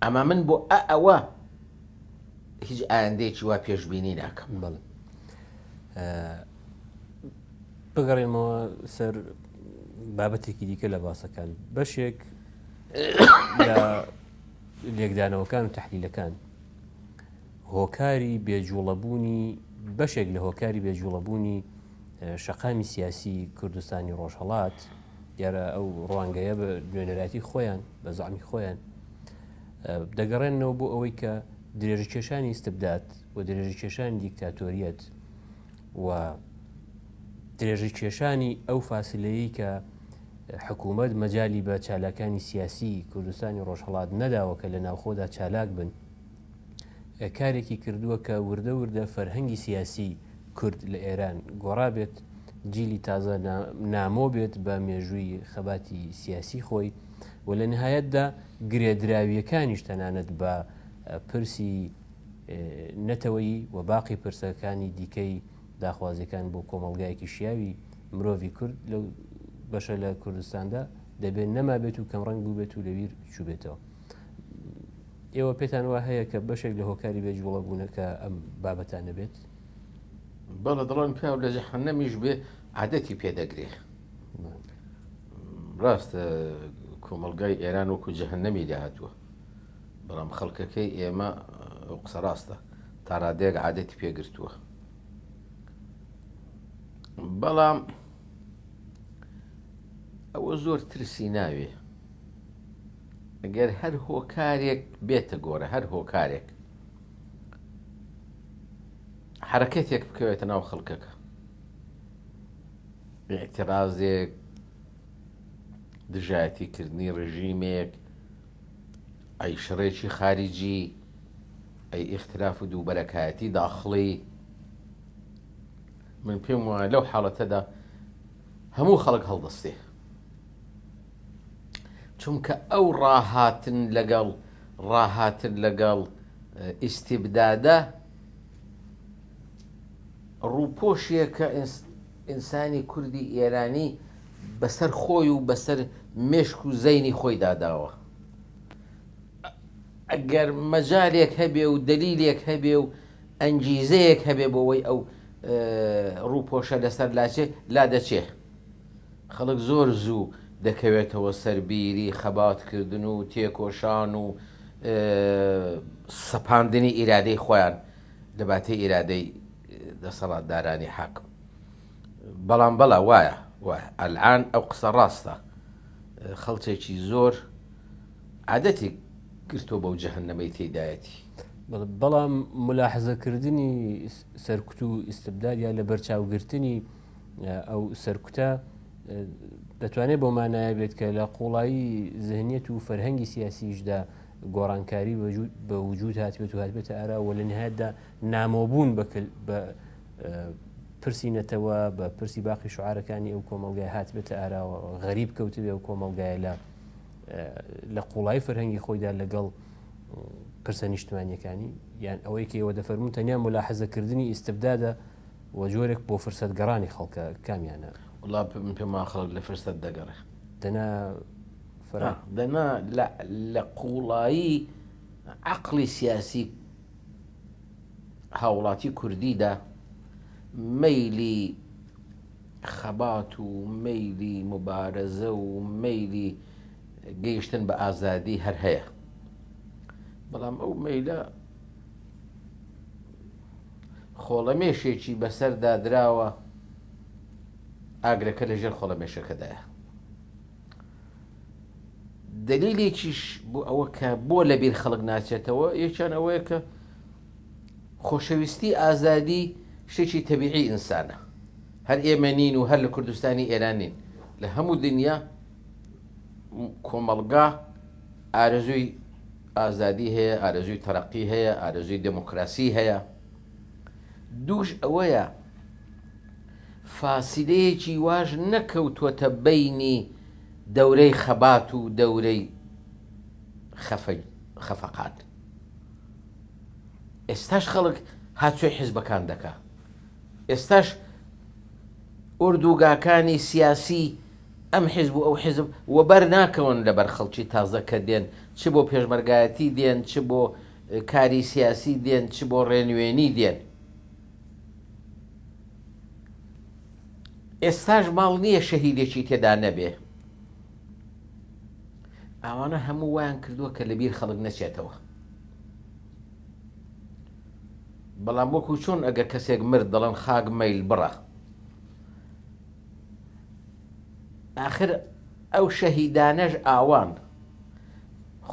ئەمە من بۆ ئەوە هیچ ئایندەیەکی وا پێشبینی ناکەم. بەڵێ بگەڕێمەوە سەر بابەتێکی دیکە لە باسەکان. بەشێک لە لێکدانەوەکان و تەحلیلەکان هۆکاری بێجوڵەبوونی بەشێک لە هۆکاری بێجوڵەبوونی شەقامی سیاسی کوردستانی ڕۆژهەڵات دیارە ئەو ڕوانگەیە بە نوێنەراتی خۆیان بە زەعمی خۆیان دەگەڕێنەوە بۆ ئەوەی کە درێژکێشانی استبداد و درێژکێشانی دیکتاتۆریەت و درێژکێشانی ئەو فاسلەیە کە حکوومەت مەجالی بە چالاکانی سیاسی کوردستانی ڕۆژهەڵات نەداوە کە لە ناوخۆدا چالاک بن، کارێکی کردووە کە وردە وردە فەرهەنگی سیاسی کورد لە ئێران گۆڕا بێت، جیلی تازە نامۆ بێت بە مێژووی خەباتی سیاسی خۆی و لە نهایەتدا گرێدراویەکانیش تەنانەت بە پرسی نەتەوەی و باقی پرسەکانی دیکەی داخوازیەکان بۆ کۆمەڵگایەکی شیاوی مرۆڤی کورد لەو بەشە لە کوردستاندا دەبێت نەما بێت و کەمڕەنگ بوو بێت و لەویر چوو بێتەوە. ئێوە پێتان وا هەیە کە بەشێک لە هۆکاری بێجوڵەبوونەکە ئەم بابەتانە بێت؟ بەڵە دڵان پیا لە جەحەنەمیش بێ عادەتی پێدەگرێ. ڕاستە کۆمەڵگای ئێران وەکو جەهەنەمی داهاتووە، بەڵام خەڵکەکەی ئێمە قسە ڕاستە تا ڕادێک عادەتی پێگرتووە. بەڵام ئەوە زۆر ترسی ناوێ ئەگەر هەر هۆکارێک بێتە گۆرە، هەر هۆکارێک حرەکەتێک بکەوێتە ناو خەڵکەکە، ئێعتیرازێک، دژایەتیکردنی ڕژیمێک، ئەی شڕێکی خارجی، ئەی ئیختلاف و دووبەرەکایەتی داخڵی، من پێم وایە لەو حاڵەتەدا هەموو خەڵک هەڵدەستێ، چونکە ئەو ڕاهاتن لەگەڵ ئیستیبدادە ڕووپۆشیە کە ئینسانی کوردی ئێرانی بەسەر خۆی و بەسەر مێشک و زەینی خۆی داداوە. ئەگەر مەجالێک هەبێ و دەلیلێک هەبێ و ئەنگیزەیەک هەبێ بۆەوەی ئەو ڕووپۆشە لەسەر لاچێ لا دەچێ، خەڵک زۆر زوو دەکەوێتەوە سەربیری خەباتکردن و تێکۆشان و سەپاندنی ئیرادەی خۆیان لە باتەی ئیرادەی دەسەڵاتدارانی حاکم. بەڵام بەڵا وایە ئەلعان ئەو قسە ڕاستە، خەڵکێکی زۆر عادەتی گرتۆ بەو جەهەنەمەی تێدایەتی. بەڵام ملاحەزەکردنی سەرکوت و ئیستبداد یا لە بەرچاوگرتنی ئەو سەرکوتە دەتوانێت بۆ مانایە بێت کە لە قوڵایی ذهنیەت و فەرهەنگی سیاسیشدا گۆڕانکاری بە وجود هاتبێت و هاتبێتە ئارا و لە نهایەتدا نامۆبوون بە پرسی نەتەوە بە پرسی باقی شعارەکانی ئەو کۆمەڵگای هاتبێتە ئاراوە غەریب کەوتبێ و کۆمەڵگایە لە قوڵایی فەرهەنگی خۆیدا لەگەڵ پرسە نیشتمانیەکانی یان ئەوەی کە ئێوە دەفەرمون تەنیا ملاحەزەکردنی ئیستبدادە و جۆرێک بۆ فرسەت گەڕانی خەڵکە کامیانە؟ وڵا پێما خەڵک لە فرسەت دەگەڕێ، دەنا لە قوڵایی عەقڵی سیاسی هاوڵاتی کوردیدا مەیلی خەبات و مەیلی مبارەزە و مەیلی گەیشتن بە ئازادی هەر هەیە، بەڵام ئەو مەیلە خۆڵەمێشێکی بەسەر دادراوە، ئاگرەکە لەژێر خۆڵەمێشەکەدایە. دلیلێکیش بۆ ئەوە کە بۆ لەبیر خەڵک ناچێتەوە یەکیان ئەوەیە کە خۆشەویستی ئازادی شتێکی تەبیعی ئینسانە، هەر ئێمە نین و هەر لە کوردستانی ئێرانین، لە هەموو دنیا کۆمەڵگا ئارەزووی ئازادی هەیە، ئارەزوی تەرەقی هەیە، ئارەزوی دموکراسی هەیە. دووش ئەوەیە فاسیلەیەکی واژ نەکەوتووەتە بەینی دەورەی خەبات و دەورەی خەفەقان. ئێستاش خەڵک هاتووی حیزبەکان دەکا، ئێستاش ئوردوگاکانی سیاسی ئەم حیزب و ئەو حیزب وەبەر ناکەون لەبەر خەڵکی تازە کە دێن، چ بۆ پێشمەرگایەتی دێن، چ بۆ کاری سیاسی دێن، چ بۆ ڕێنوێنی دێن. ئێستاش ماڵ نییە شەهیدێکی تێدا نەبێ. ئەوانە هەموو وایان کردووە کە لەبیر خەڵک نەچێتەوە. بەڵام وەکو چۆن ئەگەر کەسێک مرد دەڵێن خاک مەیل بڕە. ئاخر ئەو شەهیدانەش ئاوان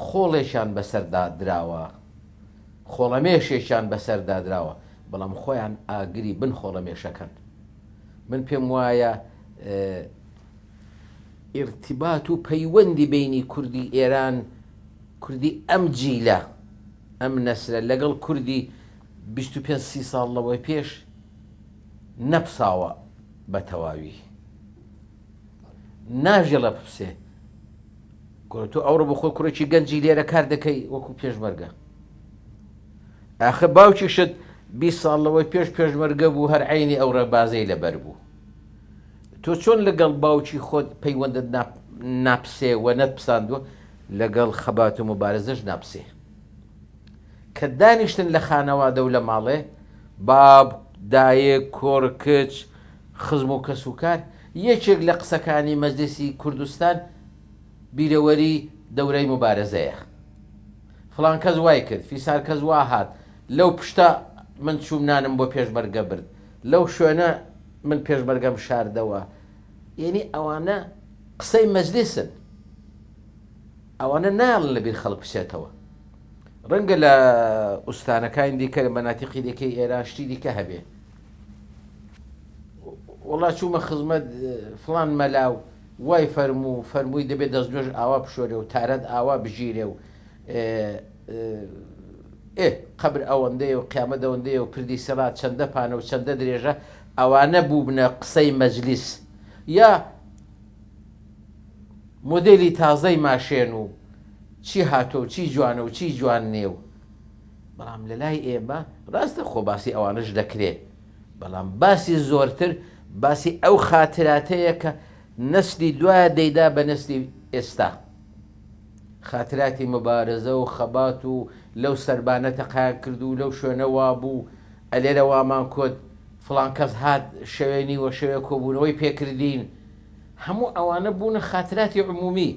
خۆڵێکیان بەسەردا دراوە، خۆڵەمێشێکیان بەسەردا دراوە، بەڵام خۆیان ئاگری بن خۆڵەمێشەکەن. من پێم وایە ئیرتیبات و پەیوەندی بینی کوردی ئێران، کوردی ئەم جیلە، ئەم نەسرە لەگەڵ کوردی 25-30 ساڵ لەوەی پێش نەپساوە بە تەواوی. ناژێ لە پرسێ تۆ ئەوڕۆ بە خۆ کوڕێکی گەنجی لێرە کار دەکەی وەکو پێشمەرگە. ئاخە باوکیشت 20 ساڵ لەوەی پێشمەرگە بوو، هەر عینی ئەو ڕێبازەی لەبەر بوو. تۆ چۆن لەگەڵ باوکی خۆت پەیوەندت ناپسێ و نەتپساندووە، لەگەڵ خەبات و مبارزەش ناپسێ. کە دانیشتن لە خانەوادە و لە ماڵێ، باب، دایک، کۆڕ، کچ، خزم و کەسوکار، یەکێک لە قسەکانی مەجلیسی کوردستان بیرەوەری دەورەی مبارزەیە. فڵان کەس وای کرد، فیسار کەس وا هات، لەو پشتە من چوم نانم بۆ پێشمەرگە برد، لەو شوێنە من پێشمەرگەم شاردەوە. یعنی ئەوانە قسەی مەجلیسن، ئەوانە ناڵن لەبیر خەڵک بچێتەوە. ڕەنگە لە ئوستانەکانی دیکە لە مەناتیقی دیکەی ئێران شتی دیکە هەبێ، وڵا چوومە خزمەت فڵان مەلاو وای فەرمووی دەبێت دەستنوێژ ئاوا بشۆرێ و تارەت ئاوا بژیرێ و قەبر ئەوەندەیە و قیامەت ئەوەندەیە و پردی سەڵات چەندە پانە و چەندە درێژە. ئەوانە بوو بنە قسەی مەجلیس، یا مۆدێلی تازەی ماشێن و چی هاتۆ و چی جوانە و چی جوان نێ و. بەڵام لە لای ئێمە ڕاستە خۆ باسی ئەوانش دەکرێت، بەڵام باسی زۆرتر باسی ئەو خاتراتەیە کە نەسلی دوایە دەیدا بە نەسلی ئێستا. خاتراتی مبارزە و خەبات و لەو سەربانە تەقایان کرد و لەو شوێنە وا بوو، ئەلێرە وامان کۆت، فڵان کەس هات شەوێنی وە شەوێ کۆبوونەوەی پێکردین. هەموو ئەوانە بوونە خاتراتی عمومی.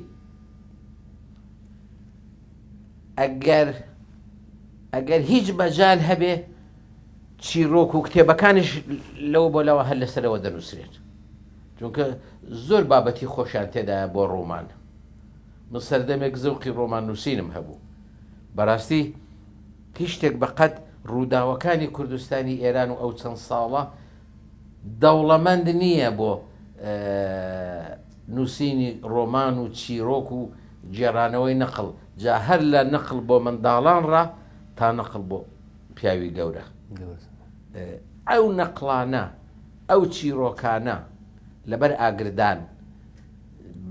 ئەگەر هیچ مەجال هەبێ چیرۆک و کتێبەکانیش لەو بۆ لەوە هەر لەسەرەوە دەنووسرێت، چونکە زۆر بابەتی خۆشیان تێدایە بۆ ڕۆمان. من سەردەمێک زەوقی ڕۆمان نووسینم هەبوو. بەڕاستی هیچ شتێک بەقەت ڕووداوەکانی کوردستانی ئێران و ئەو چەند ساڵە دەوڵەمەند نییە بۆ نووسینی ڕۆمان و چیرۆک و جێرانەوەی نەقڵ، جا هەر لە نەقڵ بۆ منداڵان ڕا تا نەقڵ بۆ پیاوی گەورە. ئەو نەقڵانە، ئەو چیرۆکانە لەبەر ئاگردان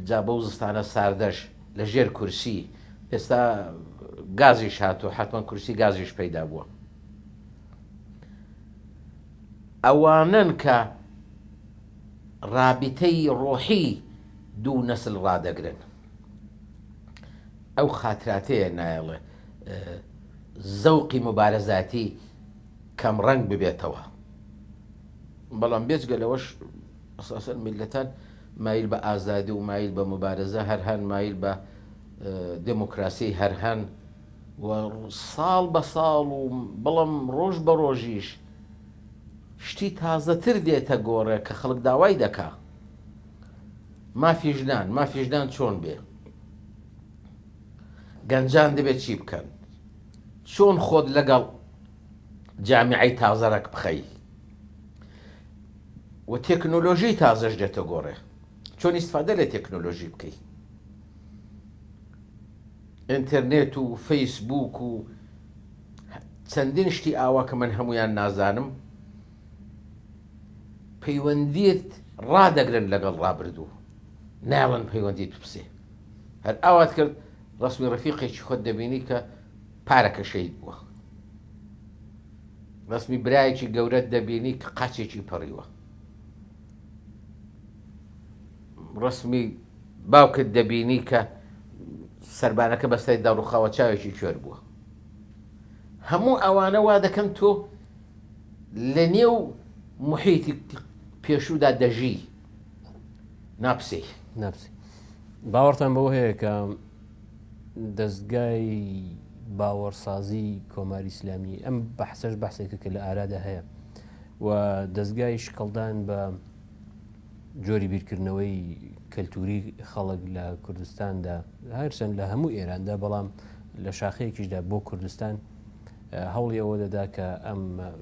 جا بەو زستانە ساردەش لە ژێر کورسی، ئێستا گازیش هاتووە، حتمەن کورسی گازیش پەیدا بووە. ئەوانن کە ڕابطەی ڕۆحی دوو نەسل ڕادەگرن. ئەو خاتراتەیە نایڵێ زەوقی مبارەزاتی کەم ڕەنگ ببێتەوە. بەڵام بێجگە لەوەش ئەساسەن میلەتان مایل بە ئازادی و مایل بە مبارەزە هەر هەن، مایل بە دموکراسی هەر هەن، و ساڵ بە ساڵ و بەڵام ڕۆژ بە ڕۆژیش شتی تازەتر دێتە گۆڕێ کە خەڵک داوای دەکا. مافی ژنان چۆن بێ؟ گەنجان دەبێت چی بکەن؟ چۆن خۆت لەگەڵ جامیعەی تازەڕەک بخەی؟ و تێکنۆلۆژی تازەش دێتە گۆڕێ، چۆن ئیستفادە لە تێکنۆلۆژی بکەی؟ ئینتەرنێت و فەیسبووک و چەندین شتی ئاوا کە من هەمویان نازانم پەیوەندیت ڕادەگرن لەگەڵ ڕابردوو ناڵەن پەیوەندیت بپسێ هەر ئاوات کرد ڕسمی ڕەفیقێکی خۆت دەبینی کە پارەکە شەید بووە ڕسمی برایەکی گەورەت دەبینی کە قاچێکی پەڕیوە ڕسمی باوکت دەبینی کە سەربانەکە بەستای داڕوخاوە چاوێکی کوێر بووە هەموو ئەوانە وا دەکەن تۆ لە نێو محیتی پێشوودا دەژی ناپسەی باوەڕتان بەوە هەیە کە دەستگای باوەڕسازی کۆماری ئیسلامی ئەم بەحسەش بەحسێکە کە لە ئارادا هەیە و دەستگای شکەڵدان بە جۆری بیرکردنەوەی کەلتوری خەڵک لە کوردستاندا هەرچەند لە هەموو ئێراندا بەڵام لە شاخەیەکیشدا بۆ کوردستان هەوڵی ئەوە دەدا کە ئەم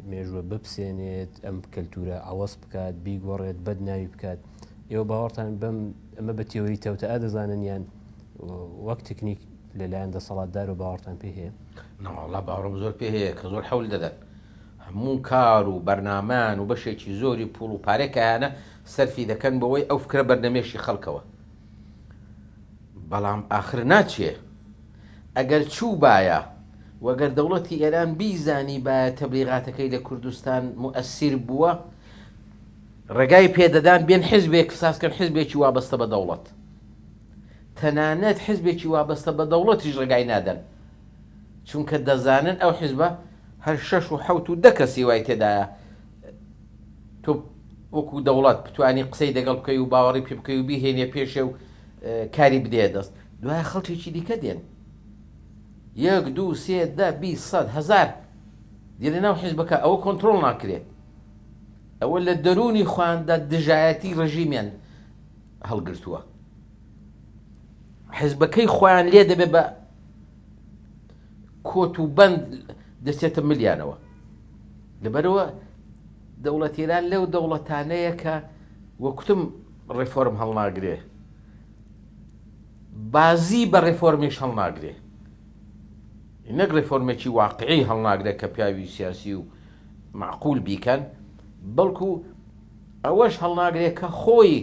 مێژووە بپسێنێت ئەم کەلتورە ئەوەس بکات بیگۆڕێت بەدناوی بکات ئێوە باوەڕتان بەم ئەمە بە تێوەری تەوتەئە دەزانن یان وەک تکنیک لەلایەن دەسەڵاتدار و باوەڕتان پێ هەیە ناوەڵڵا باوەڕم زۆر پێ هەیە کە زۆر حەول دەدەن هەموو کار و بەرنامان و بەشێکی زۆری پوڵ و پارێکیانە سەرفی دەکەن بەوەی ئەو فکرە بەردەمێشی خەڵکەوە بەڵام ئاخر ناچێ ئەگەر چوو باە وەگەر دەوڵەتی ئێران بیزانی باە تەبلیغاتەکەی لە کوردستان مؤەسیر بووە ڕێگای پێدەدان بێن حیزبێک سازکەن حیزبێکی وابەستە بە دەوڵەت تەنانەت حیزبێکی وابەستە بە دەوڵەتیش ڕێگای نادەن چونکە دەزانن ئەو حیزبە هەر 6 و 7 و 10 کەسی وای تێدایە تۆ وەکو دەوڵەت بتوانی قسەی دەگەڵ بکەی و باوەڕی پێ بکەی و بیهێنێ پێشێ و کاری بدێ دەست دوایە خەڵکێکی دیکە دێن 1 2 3 10 20 100 هزار دیێنە ناو حیزبەکە ئەوە کۆنتڕۆڵ ناکرێت ئەوە لە دەرونی خواندا دژایەتی ڕژیمیان هەڵگرتووە حیزبەکەی خۆیان لێ دەبێت بە کۆت و بەند دەچێتە ملیانەوە لەبەرەوە دەوڵەتیران لەو دەوڵەتانەیە کە وەکوتم ڕێفۆرم هەڵناگرێ بازی بە ڕێفۆرمیش هەڵناگرێ نەک ڕێفۆرمێکی واقعی هەڵناگرێت کە پیاوی سیاسی و معقول بیکەن بەڵکو ئەوەش هەڵناگرێت کە خۆی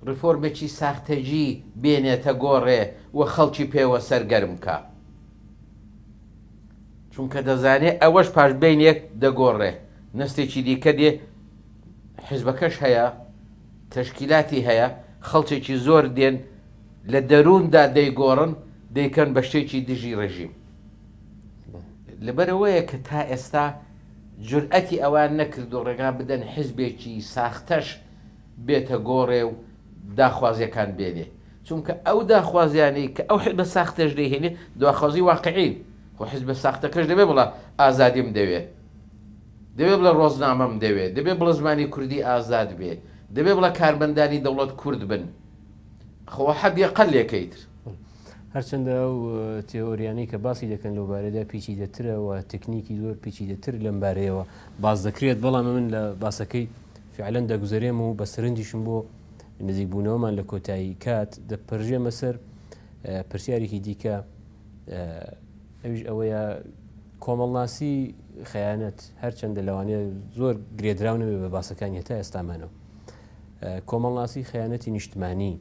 ڕێفۆرمێکی ساختەجی بێنێتە گۆڕێ و خەڵکی پێوە سەرگەرم کە چونکە دەزانێت ئەوەش پاش بینێک دەگۆڕێ نستێکی دیکە دێ حیزبەکەش هەیە تەشکیلاتی هەیە خەڵکێکی زۆر دێن لە دەرووندا دەیگۆڕن دەیکەن بە شتێکی دژی ڕژیم لەبەرەوەیە کە تا ئێستا جورئەتی ئەوان نەکرد و ڕێگا بدەن حیزبێکی ساختەش بێتە گۆڕێ و داخوازیەکان بێنێ چونکە ئەو داخوازیانی کە ئەو حیزبە ساختەش دەیهێنێ داخوازی واقعین خۆ حیزبە ساختەکەش دەبێ بڵە ئازادیم دەوێت دەبێ بڵە ڕۆژنامەم دەوێت دەبێ بڵە زمانی کوردی ئازاد بێ دەبێ بڵە کارمەندانی دەوڵەت کورد بن خۆ حەدیە قەلێکەیتر هەرچەندە ئەو تێۆریانەی کە باسی دەکەن لەو بارەدا پیچی دەترەوە تکنیکی زۆر پیچی دەتر لەم بارەیەوە باز دەکرێت بەڵام من لە باسەکەی فعلەن دەگوزارێم و بە سەرنجیشم بۆ نزیکبوونەوەمان لە کۆتایی کات دەپەرژێمە سەر پرسیارێکی دیکە ئەویش ئەوەیە کۆمەڵناسی خەیانەت هەرچەندە لەوانەیە زۆر گرێدراو نەبێ بە باسەکانی هێتا ئێستامانەوە کۆمەڵناسی خەیانەتی نیشتمانی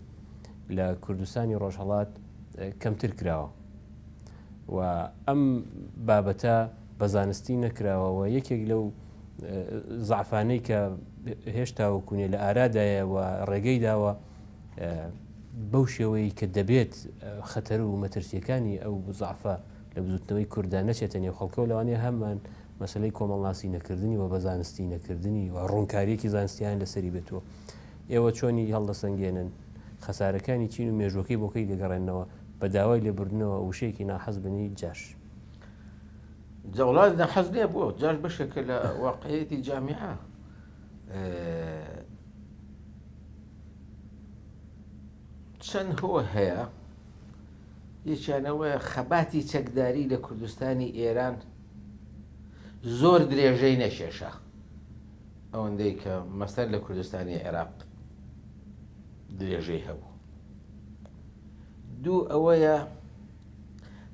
لە کوردستانی ڕۆژهەڵات کەمتر کراوە و ئەم بابەتە بە زانستی نەکراوەوە یەکێک لەو زعفانەی کە هێشتا وەکوونێ لە ئارادایە و ڕێگەی داوە بەو شێوەی کە دەبێت خەتەر و مەترسیەکانی ئەو زعفە لە بزوتنەوەی کوردان نەچێتە نێو خەڵکەوە لەوانەیە هەمان مەسلەی کۆمەڵناسی نەکردنی و بە زانستی نەکردنی و ڕوونکاریەکی زانستیان لەسەری بێتەوە ئێوە چۆنی هەڵدەسەنگێنن خەسارەکانی چین و مێژوەکەی بۆکەی دەگەڕێنەوە بە داوای لێبوردنەوە وشەیەکی ناحەز بنی جاش جەوڵات نەحەز نییە بووە جاش بەشێکە لە واقعەتی جامیعە چەند هۆ هەیە یەکیانەوەی خەباتی چەکداری لە کوردستانی ئێران زۆر درێژەی نەشێشە ئەوەندەی کە مەسەر لە کوردستانی عێراق درێژەی هەبوو دوو ئەوەیە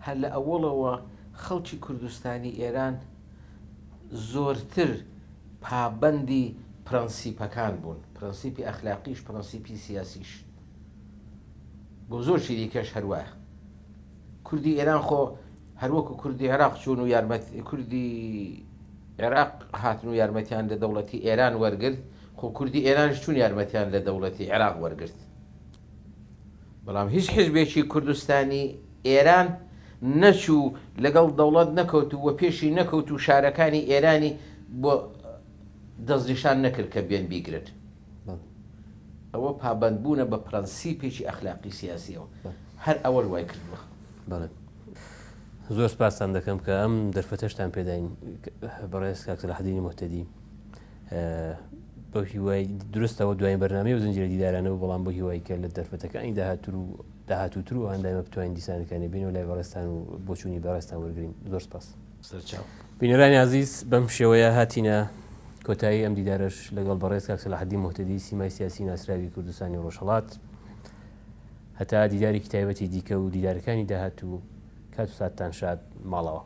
هەر لە ئەوڵەوە خەڵکی کوردستانی ئێران زۆرتر پابەندی پرەنسیپەکان بوون، پرەنسیپی ئەخلاقیش، پرەنسیپی سیاسیش. بۆ زۆر شیری کەش هەروایە کوردی ئێران خۆ هەروەکو کوردی عێراق چوون و کوردی عێراق هاتن و یارمەتیان لە دەوڵەتی ئێران وەرگرت، خۆ کوردی ئێرانش چوون یارمەتیان لە دەوڵەتی عێراق وەرگرت. بەڵام هیچ حیزبێکی کوردستانی ئێران نەچوو لەگەڵ دەوڵەت نەکەوت و پێشی نەکەوت و شارەکانی ئێرانی بۆ دەستنیشان نەکرد کە بێن بیگرن. ئەوە پابەندبوونە بە پرەنسیپێکی ئەخلاقی سیاسیەوە، هەر ئەوە وای کردووە. بەڵێ زۆر سپاسان دەکەم کە ئەم دەرفەتەشتان پێداین بەڕێز کاک سەلاحەدینی مۆحتەدی. بۆ هیوای درستەوە دوایین بەرنامەی و زنجیرە دیدارانەوە، بەڵام بۆ هیوای کە لە دەرفەتەکانی داهاتووتر و هەندای مەپتوانین دیسانەکانی بین و لای بەڕێستان و بۆچوونی بەڕێستان وەرگرین. زۆر سپاس. بینەرانی عەزیز، بەم شێوەیە هاتینە کۆتایی ئەم دیدارش لەگەڵ بەڕێز کاک سەلاحەدین مۆحتەدی، سیمای سیاسی ناسراوی کوردستانی ڕۆژهەڵات. هەتا دیداری تایبەتی دیکە و دیدارەکانی داهاتوو، کات و ساتتان شاد ماڵەوە.